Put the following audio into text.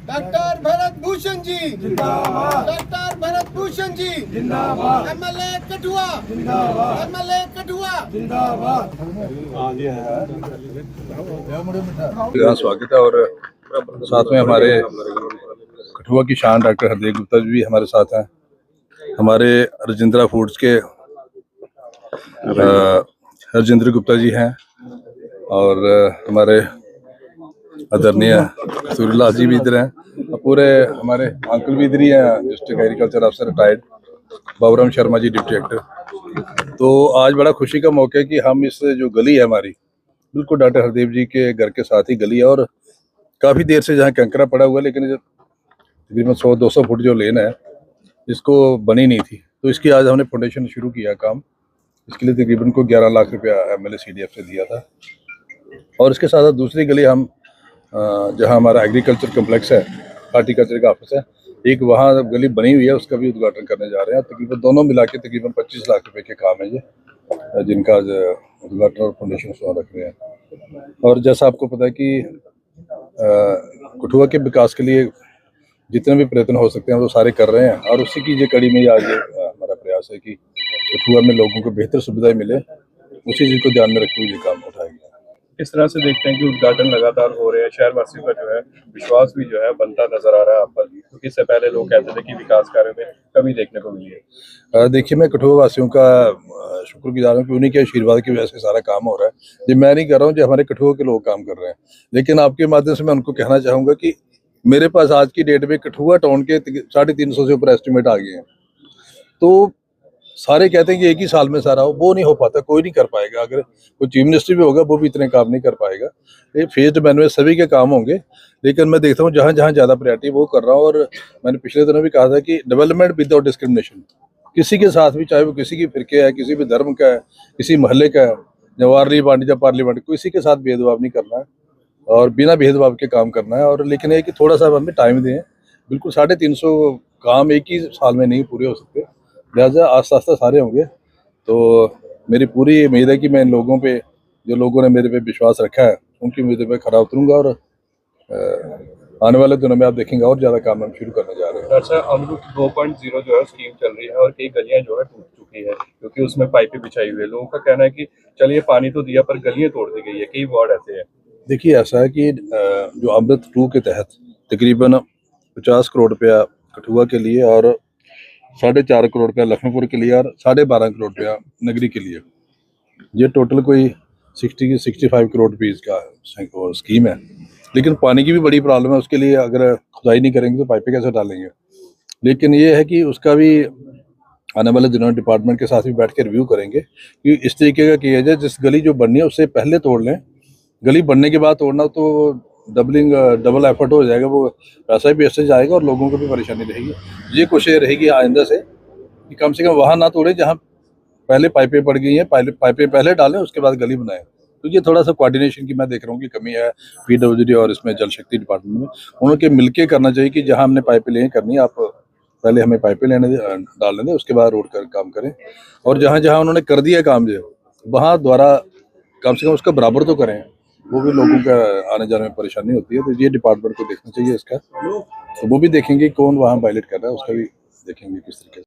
Doctor Bharat Bhushan ji जिंदाबाद, doctor Bharat Bhushan ji जिंदाबाद, MLA Kathua जिंदाबाद, एमएलए कठुआ जिंदाबाद। यहाँ स्वागत है और साथ में हमारे कठुआ की शान डॉक्टर हरदेव गुप्ता जी भी हमारे साथ हैं। हमारे राजेंद्रा फूड्स के राजेंद्र गुप्ता जी हैं और हमारे आदरणीय सूर्यलाल जी भी इधर हैं और पूरे हमारे अंकल भी इधर ही हैं, डिस्ट्रिक्ट एग्रीकल्चर अफसर retired Baburam Sharma ji deputy actor. तो आज बड़ा खुशी का मौका है कि हम इस जो गली है हमारी बिल्कुल डॉक्टर हरदेव जी के घर के साथ ही गली है और काफ़ी देर से जहाँ कंकरा पड़ा हुआ है, लेकिन तकरीबन 100-200 फुट जो लेन है इसको बनी नहीं थी, तो इसकी आज हमने फाउंडेशन शुरू किया काम। इसके लिए तकरीबन को 11 लाख रुपया एमएलए सीडीएफ से दिया था। और इसके साथ साथ दूसरी गली हम जहां हमारा एग्रीकल्चर कम्प्लेक्स है, हार्टिकल्चर का ऑफिस है, एक वहां गली बनी हुई है, उसका भी उद्घाटन करने जा रहे हैं। तकरीबन दोनों मिला के तकरीबन 25 लाख रुपए के काम है ये, जिनका आज उद्घाटन और फाउंडेशन रख रहे हैं। और जैसा आपको पता है कि कठुआ के विकास के लिए जितने भी प्रयत्न हो सकते हैं वो सारे कर रहे हैं और उसी की ये कड़ी में आज हमारा प्रयास है कि कठुआ में लोगों को बेहतर सुविधाएं मिले, उसी चीज़ को ध्यान में रखते हुए ये काम उठाया गया। इस तरह से देखते हैं कि उद्घाटन लगातार हो रहे हैं, शहर वासियों का जो है विश्वास भी जो है बनता नजर आ रहा है आप पर, क्योंकि इससे पहले लोग कहते थे कि विकास कार्यों में कमी देखने को मिली है। देखिए, मैं कठुआ वासियों का शुक्रगुजार हूँ कि उन्हीं के आशीर्वाद की वजह से सारा काम हो रहा है। ये मैं नहीं कर रहा हूँ, जो हमारे कठुआ के लोग काम कर रहे हैं। लेकिन आपके माध्यम से मैं उनको कहना चाहूँगा कि मेरे पास आज की डेट में कठुआ टाउन के 350 से ऊपर एस्टिमेट आ गए हैं। तो सारे कहते हैं कि एक ही साल में सारा हो, वो नहीं हो पाता, कोई नहीं कर पाएगा। अगर कोई चीफ मिनिस्टर भी होगा वो भी इतने काम नहीं कर पाएगा। ये फेज्ड मैन में सभी के काम होंगे, लेकिन मैं देखता हूँ जहाँ जहाँ ज़्यादा प्रायोरिटी वो कर रहा हूँ। और मैंने पिछले दिनों भी कहा था कि डेवलपमेंट विदाउट डिस्क्रिमिनेशन, किसी के साथ भी, चाहे वो किसी की फिरके है, किसी भी धर्म का है, किसी मोहल्ले का है, जवाहरली बांडी या पार्लियामेंट, किसी के साथ भेदभाव नहीं करना है और बिना भेदभाव के काम करना है। और लेकिन ये कि थोड़ा सा हमें टाइम दें, बिल्कुल 350 काम एक ही साल में नहीं पूरे हो सकते, लिहाजा आस्ता आस्ता सारे होंगे। तो मेरी पूरी उम्मीद है कि मैं इन लोगों पे, जो लोगों ने मेरे पे विश्वास रखा है, उनकी उम्मीदों पे खरा उतरूंगा और आने वाले दिनों में आप देखेंगे और ज़्यादा काम हम शुरू करने जा रहे हैं। अच्छा, अमृत 2.0 जो है स्कीम चल रही है और कई गलियां जो है टूट चुकी है क्योंकि उसमें पाइपें बिछाई हुई है। लोगों का कहना है कि चलिए पानी तो दिया पर गलियां तोड़ दी गई है, कई वार्ड ऐसे हैं। देखिए, ऐसा है कि जो अमृत 2 के तहत तकरीबन 50 करोड़ रुपया कठुआ के लिए और 4.5 करोड़ रुपया लखनपुर के लिए और 12.5 करोड़ रुपया नगरी के लिए, ये टोटल कोई 65 करोड़ रुपीज़ का स्कीम है। लेकिन पानी की भी बड़ी प्रॉब्लम है, उसके लिए अगर खुदाई नहीं करेंगे तो पाइपें कैसे डालेंगे। लेकिन ये है कि उसका भी आने वाले दिनों में डिपार्टमेंट के साथ भी बैठ के रिव्यू करेंगे कि इस तरीके का किया जाए, जिस गली जो बननी है उससे पहले तोड़ लें। गली बनने के बाद तोड़ना तो डबल एफर्ट हो जाएगा, वो पैसा भी वेस्टेज आएगा और लोगों को भी परेशानी रहेगी। ये कोशिश रहेगी आइंदा से कि कम से कम वहाँ ना तोड़े जहाँ पहले पाइपें पड़ गई हैं, पाइपें पहले डालें, उसके बाद गली बनाएं। तो ये थोड़ा सा कोऑर्डिनेशन की मैं देख रहा हूँ कि कमी है पीडब्ल्यूडी और इसमें जल शक्ति डिपार्टमेंट में। उनके मिलके करना चाहिए कि जहाँ हमने पाइपें लें करनी, आप पहले हमें पाइपें डालने दें, उसके बाद रोड का काम करें। और जहाँ जहाँ उन्होंने कर दिया काम जो वहाँ द्वारा कम से कम उसका बराबर तो करें, वो भी लोगों का आने जाने में परेशानी होती है। तो ये डिपार्टमेंट को देखना चाहिए इसका, तो वो भी देखेंगे कौन वहाँ वायलेट कर रहा है, उसका भी देखेंगे किस तरीके से।